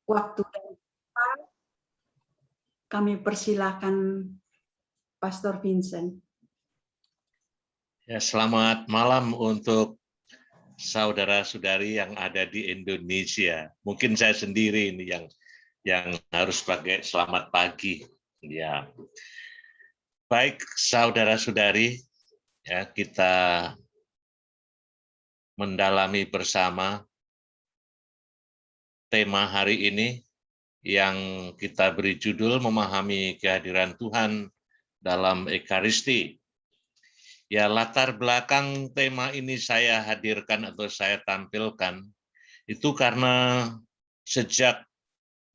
waktu dan tempat, kami persilakan Pastor Vincent. Ya, selamat malam untuk saudara-saudari yang ada di Indonesia. Mungkin saya sendiri ini yang harus pakai selamat pagi. Ya, baik saudara-saudari, ya kita mendalami bersama tema hari ini yang kita beri judul memahami kehadiran Tuhan dalam Ekaristi. Ya, latar belakang tema ini saya hadirkan atau saya tampilkan itu karena sejak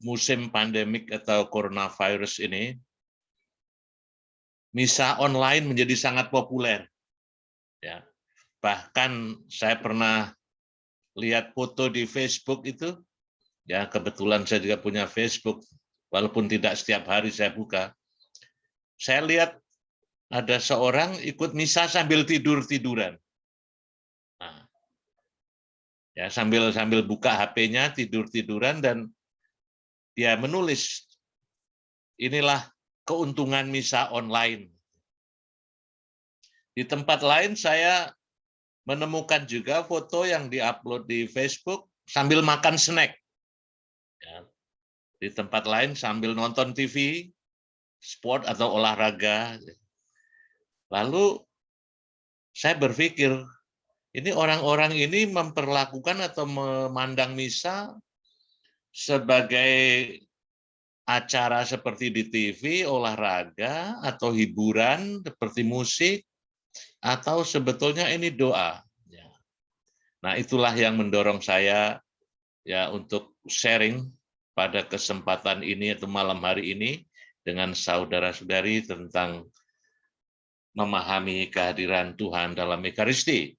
musim pandemik atau coronavirus ini, misa online menjadi sangat populer. Ya, bahkan saya pernah lihat foto di Facebook itu, ya kebetulan saya juga punya Facebook, walaupun tidak setiap hari saya buka. Saya lihat ada seorang ikut misa sambil tidur-tiduran. Nah, ya sambil buka HP-nya, tidur-tiduran, dan dia menulis, inilah keuntungan misa online. Di tempat lain saya menemukan juga foto yang diupload di Facebook sambil makan snack. Ya. Di tempat lain sambil nonton TV, sport atau olahraga. Lalu saya berpikir, ini orang-orang ini memperlakukan atau memandang misa sebagai acara seperti di TV, olahraga, atau hiburan seperti musik, atau sebetulnya ini doa. Nah, itulah yang mendorong saya ya untuk sharing pada kesempatan ini atau malam hari ini dengan saudara-saudari tentang memahami kehadiran Tuhan dalam Ekaristi.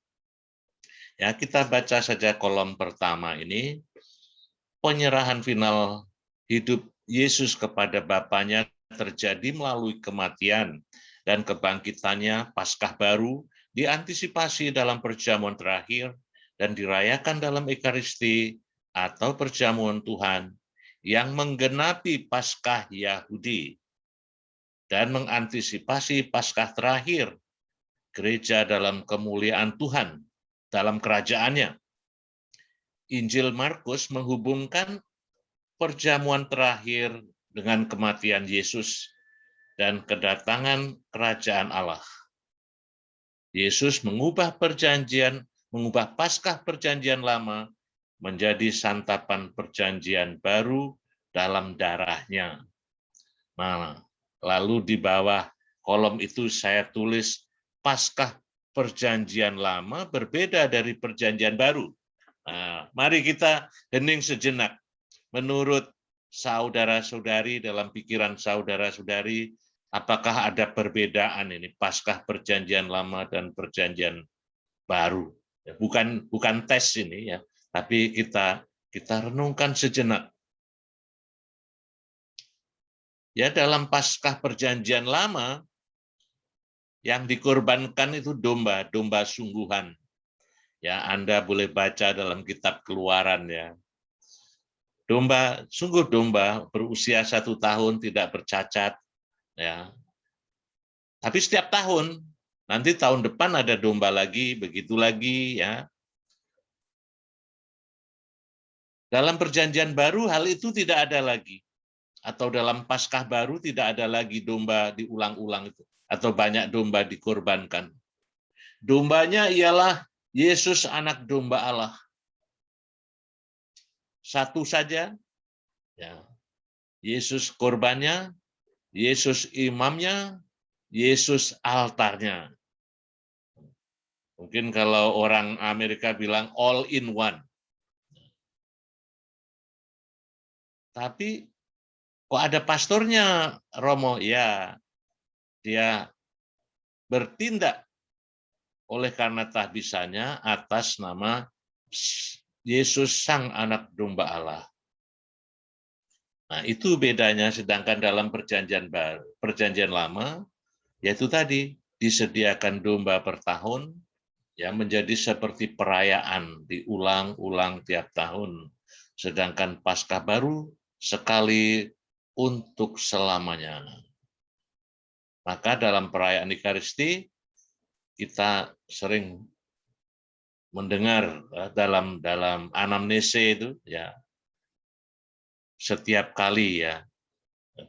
Ya, kita baca saja kolom pertama ini. Penyerahan final hidup Yesus kepada Bapanya terjadi melalui kematian dan kebangkitannya Paskah baru diantisipasi dalam perjamuan terakhir dan dirayakan dalam Ekaristi atau perjamuan Tuhan yang menggenapi Paskah Yahudi dan mengantisipasi Paskah terakhir gereja dalam kemuliaan Tuhan dalam kerajaannya. Injil Markus menghubungkan perjamuan terakhir dengan kematian Yesus dan kedatangan kerajaan Allah. Yesus mengubah Paskah perjanjian lama menjadi santapan perjanjian baru dalam darahnya. Nah, lalu di bawah kolom itu saya tulis Paskah perjanjian lama berbeda dari perjanjian baru. Nah, mari kita hening sejenak. Menurut saudara-saudari, dalam pikiran saudara-saudari, apakah ada perbedaan ini Paskah perjanjian lama dan perjanjian baru? Bukan tes ini ya, tapi kita renungkan sejenak. Ya, dalam Paskah perjanjian lama yang dikorbankan itu domba sungguhan. Ya, Anda boleh baca dalam kitab Keluaran ya. Sungguh domba berusia 1 tahun tidak bercacat. Ya. Tapi setiap tahun, nanti tahun depan ada domba lagi, begitu lagi ya. Dalam perjanjian baru hal itu tidak ada lagi. Atau dalam Paskah baru tidak ada lagi domba diulang-ulang itu. Atau banyak domba dikorbankan. Dombanya ialah Yesus anak domba Allah. Satu saja, ya. Yesus korbannya, Yesus imamnya, Yesus altarnya. Mungkin kalau orang Amerika bilang all in one. Tapi kok ada pastornya, Romo? Ya, dia bertindak oleh karena tahbisannya atas nama Yesus Sang Anak Domba Allah. Nah, itu bedanya, sedangkan dalam perjanjian lama, yaitu tadi, disediakan domba per tahun, yang menjadi seperti perayaan, diulang-ulang tiap tahun. Sedangkan Paskah baru sekali untuk selamanya. Maka dalam perayaan Ekaristi kita sering mendengar dalam anamnese itu ya, setiap kali ya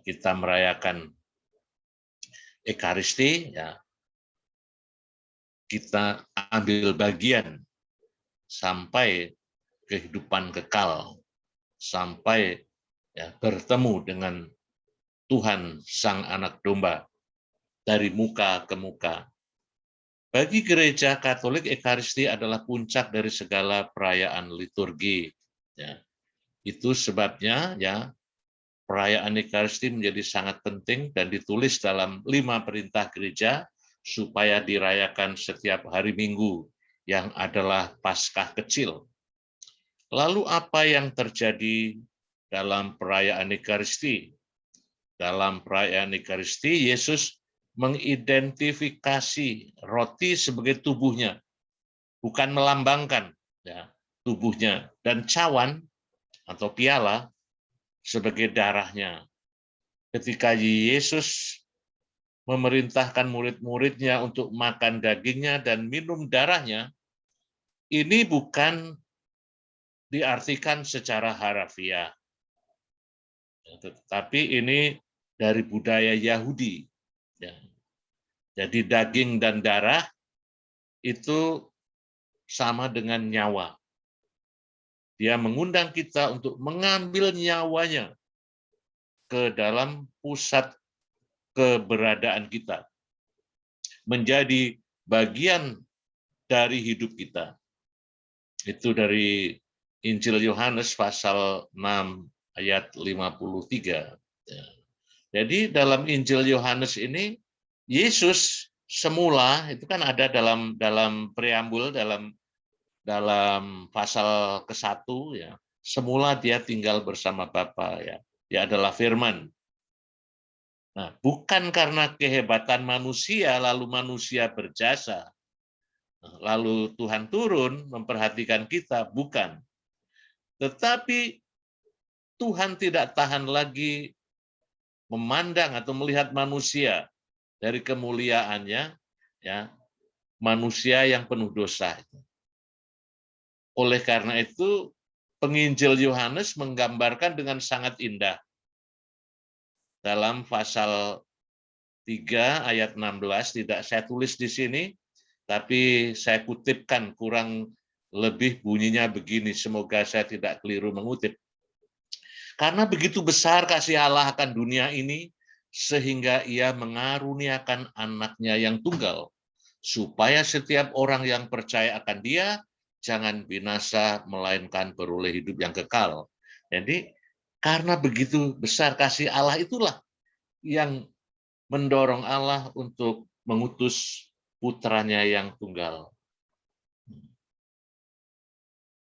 kita merayakan Ekaristi ya, kita ambil bagian sampai kehidupan kekal, sampai ya, bertemu dengan Tuhan Sang Anak Domba dari muka ke muka. Bagi gereja Katolik, Ekaristi adalah puncak dari segala perayaan liturgi. Ya. Itu sebabnya ya perayaan Ekaristi menjadi sangat penting dan ditulis dalam 5 perintah gereja supaya dirayakan setiap hari Minggu yang adalah Paskah kecil. Lalu apa yang terjadi dalam perayaan Ekaristi? Dalam perayaan Ekaristi, Yesus mengidentifikasi roti sebagai tubuhnya, bukan melambangkan ya, tubuhnya, dan cawan atau piala sebagai darahnya. Ketika Yesus memerintahkan murid-muridnya untuk makan dagingnya dan minum darahnya, ini bukan diartikan secara harfiah, tetapi ini dari budaya Yahudi. Ya. Jadi daging dan darah itu sama dengan nyawa. Dia mengundang kita untuk mengambil nyawanya ke dalam pusat keberadaan kita, menjadi bagian dari hidup kita. Itu dari Injil Yohanes pasal 6 ayat 53. Jadi dalam Injil Yohanes ini, Yesus semula itu kan ada dalam preambul dalam pasal ke-1 ya. Semula dia tinggal bersama Bapa ya. Dia adalah firman. Nah, bukan karena kehebatan manusia lalu manusia berjasa. Lalu Tuhan turun memperhatikan kita, bukan. Tetapi Tuhan tidak tahan lagi memandang atau melihat manusia dari kemuliaannya, ya, manusia yang penuh dosa. Oleh karena itu, penginjil Yohanes menggambarkan dengan sangat indah dalam pasal 3 ayat 16, tidak saya tulis di sini, tapi saya kutipkan kurang lebih bunyinya begini, semoga saya tidak keliru mengutip. Karena begitu besar kasih Allah akan dunia ini, sehingga ia mengaruniakan anaknya yang tunggal, supaya setiap orang yang percaya akan dia, jangan binasa, melainkan beroleh hidup yang kekal. Jadi, karena begitu besar kasih Allah itulah yang mendorong Allah untuk mengutus putranya yang tunggal.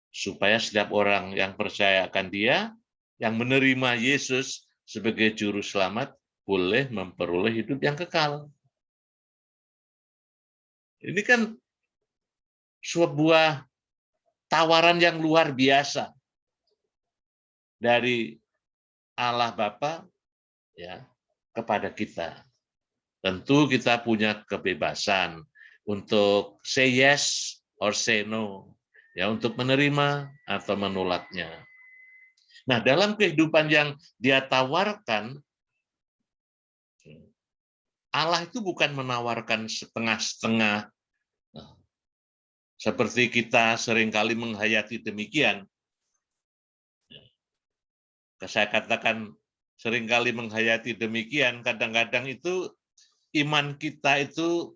Supaya setiap orang yang percaya akan dia, yang menerima Yesus sebagai juru selamat, boleh memperoleh hidup yang kekal. Ini kan sebuah tawaran yang luar biasa dari Allah Bapa ya kepada kita. Tentu kita punya kebebasan untuk say yes or say no, ya, untuk menerima atau menolaknya. Nah, dalam kehidupan yang dia tawarkan, Allah itu bukan menawarkan setengah-setengah, seperti kita seringkali menghayati demikian. Saya katakan seringkali menghayati demikian, kadang-kadang itu iman kita itu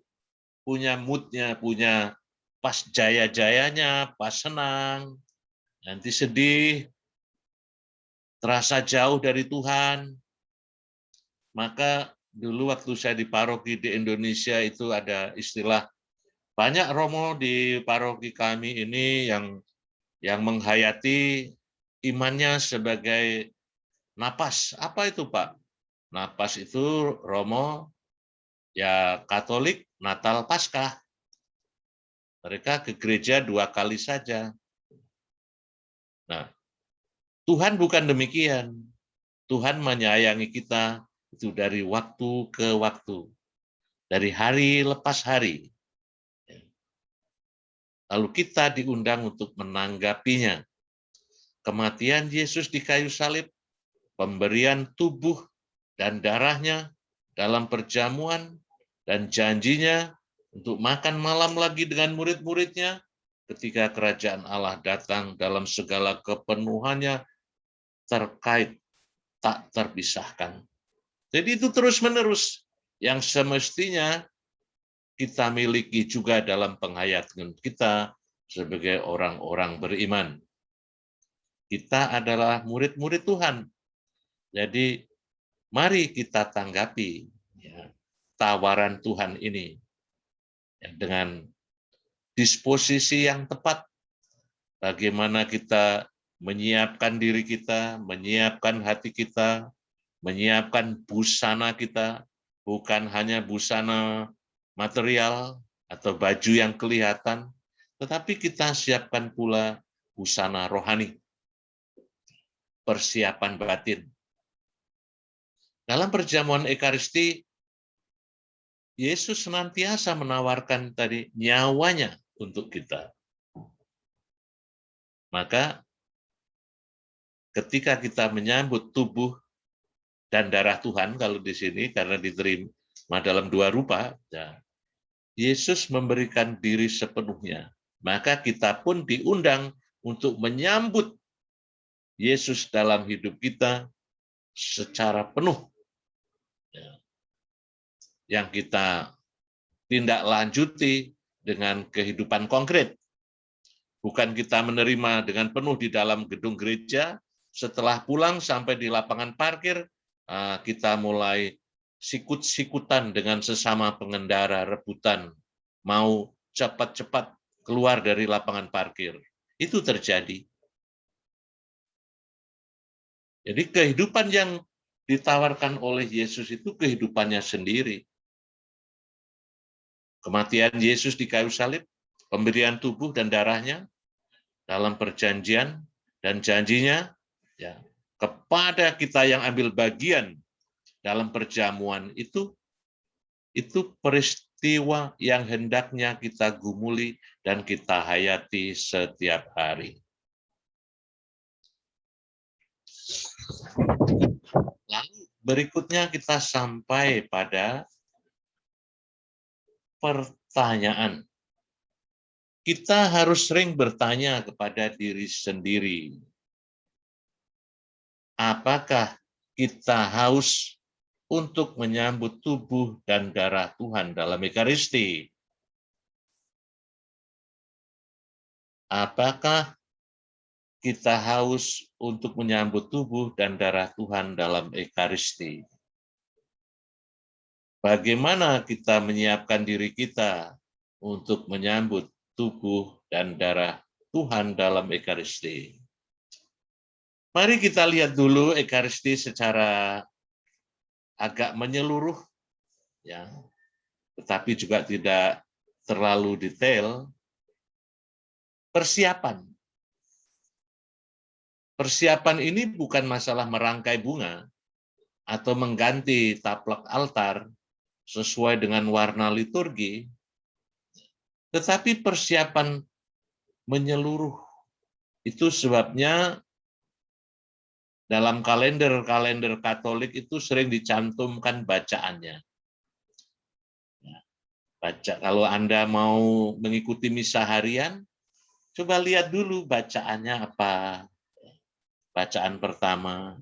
punya mood-nya, punya pas jaya-jayanya, pas senang, nanti sedih, terasa jauh dari Tuhan. Maka dulu waktu saya di paroki di Indonesia itu ada istilah, banyak romo di paroki kami ini yang menghayati imannya sebagai napas. Apa itu, Pak? Napas itu romo ya Katolik Natal Paskah. Mereka ke gereja 2 kali saja. Nah, Tuhan bukan demikian. Tuhan menyayangi kita itu dari waktu ke waktu, dari hari lepas hari. Lalu kita diundang untuk menanggapinya. Kematian Yesus di kayu salib, pemberian tubuh dan darahnya dalam perjamuan, dan janjinya untuk makan malam lagi dengan murid-muridnya ketika kerajaan Allah datang dalam segala kepenuhannya, terkait tak terpisahkan. Jadi itu terus-menerus yang semestinya kita miliki juga dalam penghayatan kita sebagai orang-orang beriman. Kita adalah murid-murid Tuhan. Jadi mari kita tanggapi tawaran Tuhan ini dengan disposisi yang tepat. Bagaimana kita menyiapkan diri kita, menyiapkan hati kita, menyiapkan busana kita, bukan hanya busana material atau baju yang kelihatan, tetapi kita siapkan pula busana rohani, persiapan batin. Dalam perjamuan Ekaristi, Yesus senantiasa menawarkan tadi nyawanya untuk kita. Maka ketika kita menyambut tubuh dan darah Tuhan, kalau di sini karena diterima dalam dua rupa, ya, Yesus memberikan diri sepenuhnya. Maka kita pun diundang untuk menyambut Yesus dalam hidup kita secara penuh. Yang kita tindak lanjuti dengan kehidupan konkret. Bukan kita menerima dengan penuh di dalam gedung gereja, setelah pulang sampai di lapangan parkir, kita mulai sikut-sikutan dengan sesama pengendara, rebutan, mau cepat-cepat keluar dari lapangan parkir. Itu terjadi. Jadi kehidupan yang ditawarkan oleh Yesus itu kehidupannya sendiri. Kematian Yesus di kayu salib, pemberian tubuh dan darahnya dalam perjanjian dan janjinya ya, kepada kita yang ambil bagian dalam perjamuan itu peristiwa yang hendaknya kita gumuli dan kita hayati setiap hari. Lalu berikutnya kita sampai pada pertanyaan. Kita harus sering bertanya kepada diri sendiri, apakah kita haus untuk menyambut tubuh dan darah Tuhan dalam Ekaristi? Apakah kita haus untuk menyambut tubuh dan darah Tuhan dalam Ekaristi? Bagaimana kita menyiapkan diri kita untuk menyambut tubuh dan darah Tuhan dalam Ekaristi? Mari kita lihat dulu Ekaristi secara agak menyeluruh, ya, tetapi juga tidak terlalu detail. Persiapan. Persiapan ini bukan masalah merangkai bunga atau mengganti taplak altar sesuai dengan warna liturgi, tetapi persiapan menyeluruh. Itu sebabnya dalam kalender-kalender Katolik itu sering dicantumkan bacaannya. Baca, kalau Anda mau mengikuti misa harian, coba lihat dulu bacaannya apa. Bacaan pertama.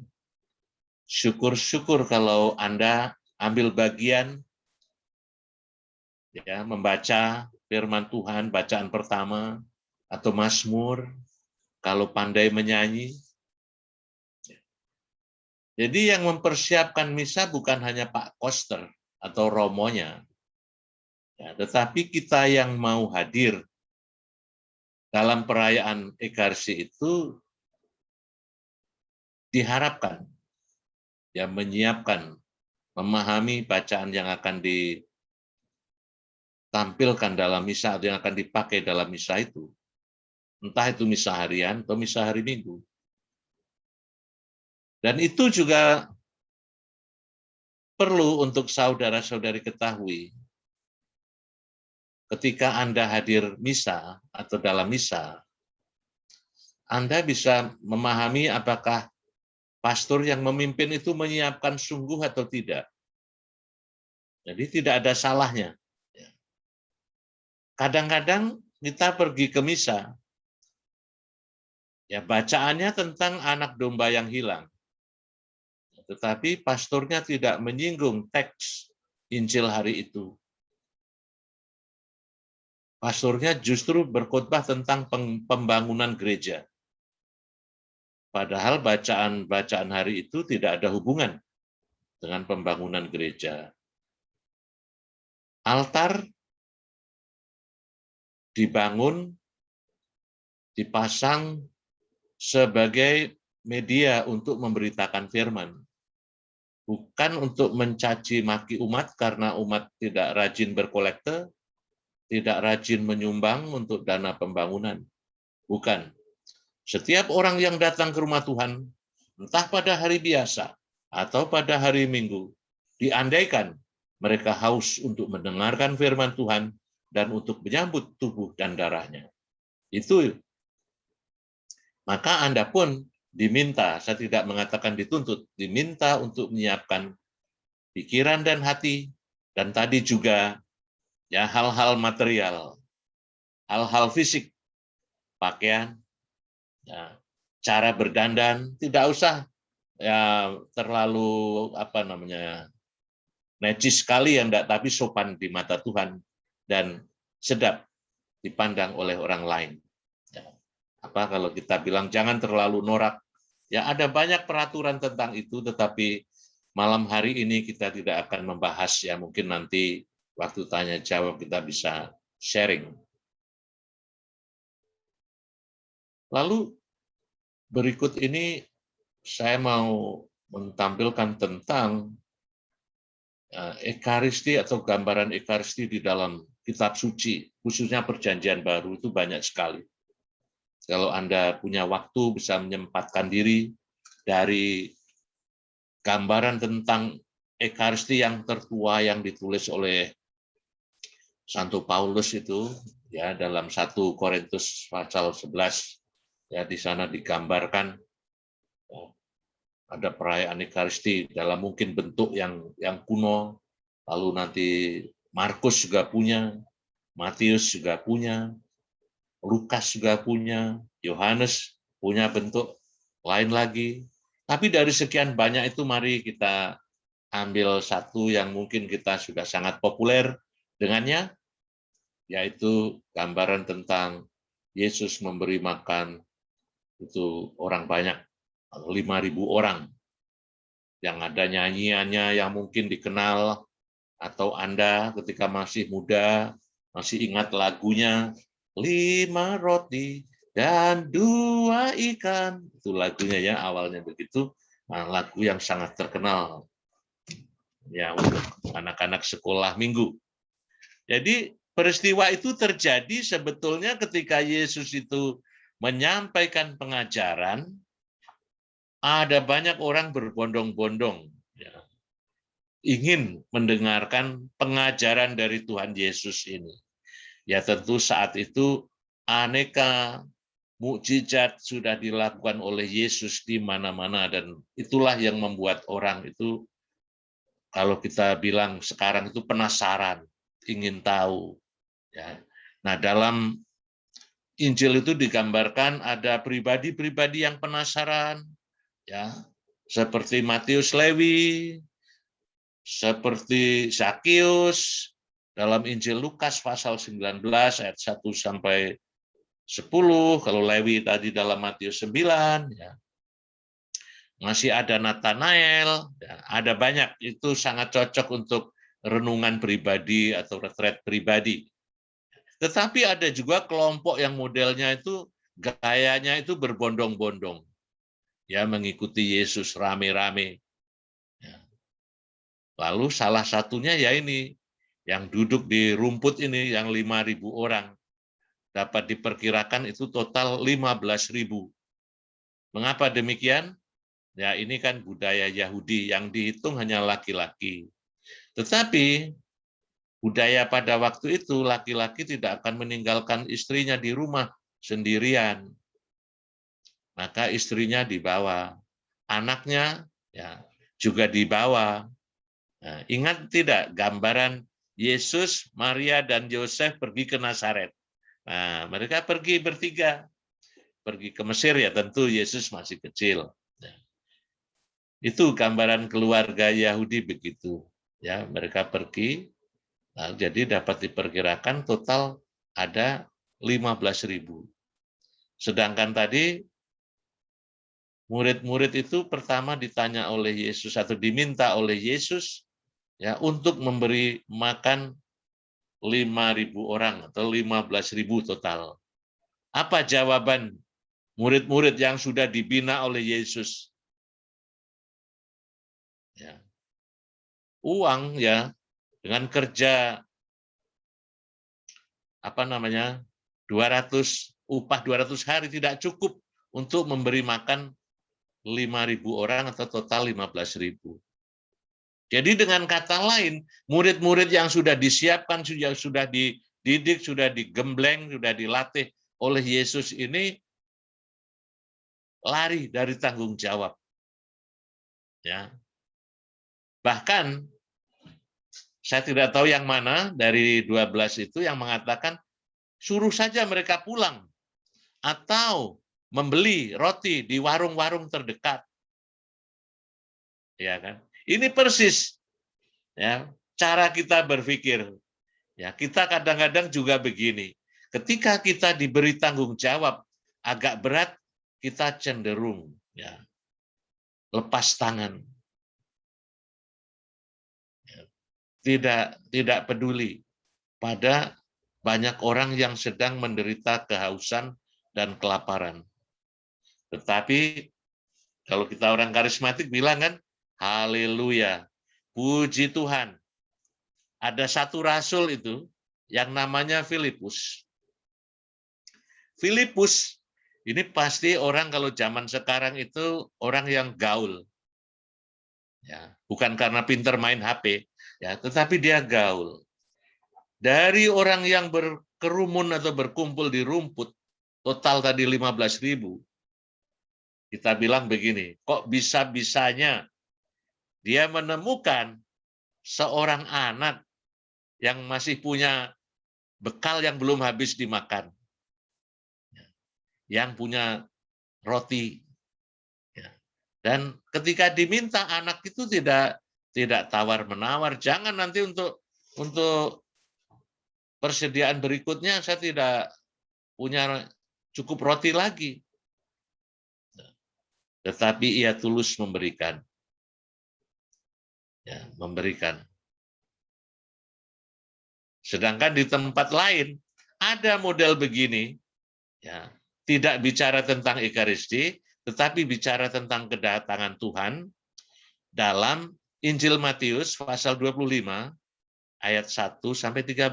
Syukur-syukur kalau Anda ambil bagian ya membaca firman Tuhan bacaan pertama atau Mazmur, kalau pandai menyanyi. Jadi yang mempersiapkan misa bukan hanya Pak Koster atau romonya, ya, tetapi kita yang mau hadir dalam perayaan Ekaristi itu diharapkan ya menyiapkan, memahami bacaan yang akan ditampilkan dalam misa atau yang akan dipakai dalam misa itu. Entah itu misa harian atau misa hari Minggu. Dan itu juga perlu untuk saudara-saudari ketahui. Ketika Anda hadir misa atau dalam misa, Anda bisa memahami apakah pastor yang memimpin itu menyiapkan sungguh atau tidak. Jadi tidak ada salahnya. Kadang-kadang kita pergi ke misa, ya bacaannya tentang anak domba yang hilang. Tetapi pastornya tidak menyinggung teks Injil hari itu. Pastornya justru berkhotbah tentang pembangunan gereja. Padahal bacaan-bacaan hari itu tidak ada hubungan dengan pembangunan gereja. Altar dibangun, dipasang sebagai media untuk memberitakan firman. Bukan untuk mencaci maki umat karena umat tidak rajin berkolekte, tidak rajin menyumbang untuk dana pembangunan. Bukan. Setiap orang yang datang ke rumah Tuhan, entah pada hari biasa atau pada hari Minggu, diandaikan mereka haus untuk mendengarkan firman Tuhan dan untuk menyambut tubuh dan darahnya. Itu. Maka Anda pun diminta, saya tidak mengatakan dituntut, diminta untuk menyiapkan pikiran dan hati, dan tadi juga ya hal-hal material, hal-hal fisik, pakaian, ya, cara berdandan, tidak usah ya terlalu necis sekali yang enggak, tapi sopan di mata Tuhan dan sedap dipandang oleh orang lain. Ya. Kalau kita bilang jangan terlalu norak, ya ada banyak peraturan tentang itu, tetapi malam hari ini kita tidak akan membahas, ya mungkin nanti waktu tanya jawab kita bisa sharing. Lalu berikut ini saya mau menampilkan tentang Ekaristi atau gambaran Ekaristi di dalam kitab suci, khususnya Perjanjian Baru itu banyak sekali. Kalau Anda punya waktu bisa menyempatkan diri dari gambaran tentang Ekaristi yang tertua yang ditulis oleh Santo Paulus itu, ya dalam 1 Korintus pasal 11, ya di sana digambarkan ada perayaan Ekaristi dalam mungkin bentuk yang kuno, lalu nanti Markus juga punya, Matius juga punya, Lukas juga punya, Yohanes punya bentuk lain lagi. Tapi dari sekian banyak itu mari kita ambil satu yang mungkin kita sudah sangat populer dengannya, yaitu gambaran tentang Yesus memberi makan itu orang banyak, 5.000 orang. Yang ada nyanyiannya yang mungkin dikenal, atau Anda ketika masih muda, masih ingat lagunya, 5 roti dan 2 ikan. Itu lagunya ya, awalnya begitu. Nah, lagu yang sangat terkenal ya untuk anak-anak sekolah minggu. Jadi peristiwa itu terjadi sebetulnya ketika Yesus itu menyampaikan pengajaran, ada banyak orang berbondong-bondong ya, ingin mendengarkan pengajaran dari Tuhan Yesus ini. Ya tentu saat itu aneka mukjizat sudah dilakukan oleh Yesus di mana-mana, dan itulah yang membuat orang itu, kalau kita bilang sekarang itu penasaran, ingin tahu. Ya. Nah, dalam Injil itu digambarkan ada pribadi-pribadi yang penasaran, ya, seperti Matius Lewi, seperti Zakius dalam Injil Lukas pasal 19 ayat 1 sampai 10, kalau Lewi tadi dalam Matius 9, ya. Masih ada Nathanael, ya, ada banyak, itu sangat cocok untuk renungan pribadi atau retret pribadi. Tetapi ada juga kelompok yang modelnya itu gayanya itu berbondong-bondong, ya mengikuti Yesus rame-rame. Ya. Lalu salah satunya ya ini, yang duduk di rumput ini, yang 5.000 orang. Dapat diperkirakan itu total 15.000. Mengapa demikian? Ya, ini kan budaya Yahudi yang dihitung hanya laki-laki. Tetapi budaya pada waktu itu laki-laki tidak akan meninggalkan istrinya di rumah sendirian. Maka istrinya dibawa, anaknya ya juga dibawa. Nah, ingat tidak gambaran Yesus, Maria, dan Yosef pergi ke Nazaret? Nah, mereka pergi bertiga, pergi ke Mesir ya tentu Yesus masih kecil. Nah, itu gambaran keluarga Yahudi begitu. Ya, mereka pergi, nah, jadi dapat diperkirakan total ada 15.000. Sedangkan tadi murid-murid itu pertama ditanya oleh Yesus atau diminta oleh Yesus ya untuk memberi makan 5.000 orang atau 15.000 total. Apa jawaban murid-murid yang sudah dibina oleh Yesus? Ya. Uang ya dengan kerja 200 upah 200 hari tidak cukup untuk memberi makan 5.000 orang atau total 15.000. Jadi dengan kata lain, murid-murid yang sudah disiapkan, sudah dididik, sudah digembleng, sudah dilatih oleh Yesus ini lari dari tanggung jawab. Ya. Bahkan saya tidak tahu yang mana dari 12 itu yang mengatakan suruh saja mereka pulang atau membeli roti di warung-warung terdekat. Ya kan? Ini persis ya cara kita berpikir. Ya, kita kadang-kadang juga begini. Ketika kita diberi tanggung jawab agak berat, kita cenderung ya lepas tangan. Tidak peduli pada banyak orang yang sedang menderita kehausan dan kelaparan. Tetapi kalau kita orang karismatik bilang kan, haleluya, puji Tuhan. Ada satu rasul itu yang namanya Filipus. Filipus ini pasti orang kalau zaman sekarang itu orang yang gaul. Ya, bukan karena pinter main HP, ya, tetapi dia gaul. Dari orang yang berkerumun atau berkumpul di rumput, total tadi 15.000, kita bilang begini, kok bisa-bisanya dia menemukan seorang anak yang masih punya bekal yang belum habis dimakan, yang punya roti. Dan ketika diminta, anak itu tidak tawar-menawar, jangan nanti untuk persediaan berikutnya saya tidak punya cukup roti lagi. Tetapi ia tulus memberikan. Ya, memberikan. Sedangkan di tempat lain ada model begini, ya, tidak bicara tentang Ekaristi, tetapi bicara tentang kedatangan Tuhan dalam Injil Matius pasal 25 ayat 1 sampai 13.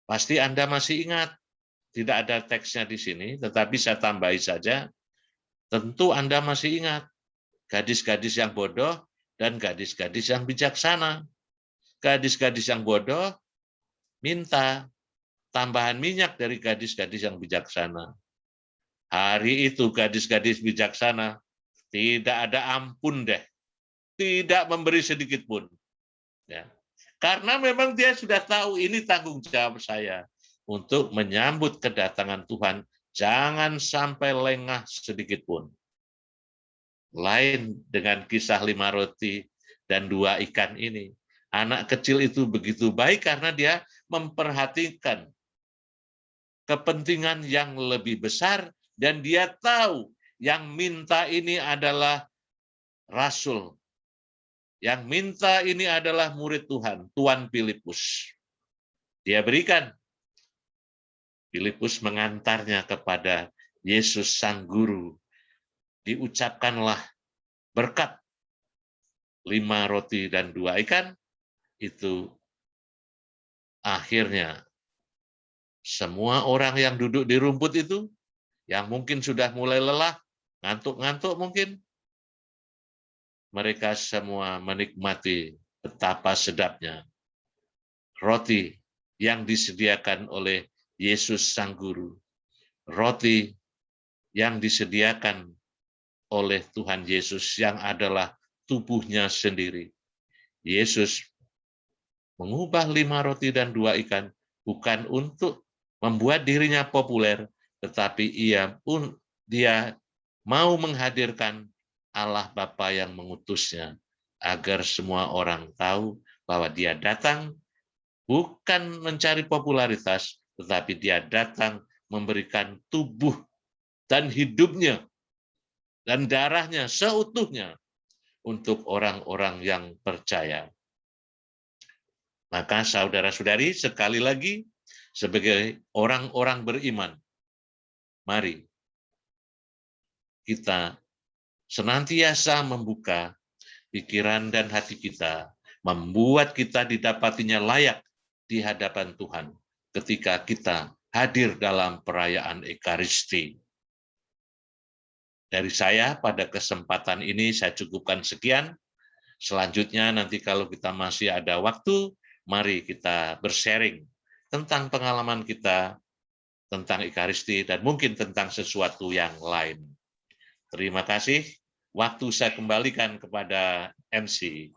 Pasti Anda masih ingat. Tidak ada teksnya di sini, tetapi saya tambahi saja. Tentu Anda masih ingat. Gadis-gadis yang bodoh dan gadis-gadis yang bijaksana. Gadis-gadis yang bodoh minta tambahan minyak dari gadis-gadis yang bijaksana. Hari itu gadis-gadis bijaksana tidak ada ampun deh. Tidak memberi sedikit pun. Ya. Karena memang dia sudah tahu ini tanggung jawab saya untuk menyambut kedatangan Tuhan. Jangan sampai lengah sedikit pun. Lain dengan kisah 5 roti dan 2 ikan ini. Anak kecil itu begitu baik karena dia memperhatikan kepentingan yang lebih besar dan dia tahu yang minta ini adalah rasul. Yang minta ini adalah murid Tuhan, Tuan Filipus. Dia berikan. Filipus mengantarnya kepada Yesus Sang Guru. Diucapkanlah berkat 5 roti dan 2 ikan. Itu akhirnya semua orang yang duduk di rumput itu, yang mungkin sudah mulai lelah, ngantuk-ngantuk mungkin, mereka semua menikmati betapa sedapnya roti yang disediakan oleh Yesus Sang Guru, roti yang disediakan oleh Tuhan Yesus yang adalah tubuhnya sendiri. Yesus mengubah 5 roti dan 2 ikan bukan untuk membuat dirinya populer, tetapi dia mau menghadirkan Allah Bapa yang mengutusnya, agar semua orang tahu bahwa dia datang bukan mencari popularitas, tetapi dia datang memberikan tubuh dan hidupnya dan darahnya seutuhnya untuk orang-orang yang percaya. Maka saudara-saudari, sekali lagi, sebagai orang-orang beriman, mari kita senantiasa membuka pikiran dan hati kita, membuat kita didapatinya layak di hadapan Tuhan ketika kita hadir dalam perayaan Ekaristi. Dari saya pada kesempatan ini saya cukupkan sekian. Selanjutnya nanti kalau kita masih ada waktu, mari kita bersharing tentang pengalaman kita, tentang Ekaristi, dan mungkin tentang sesuatu yang lain. Terima kasih. Waktu saya kembalikan kepada MC.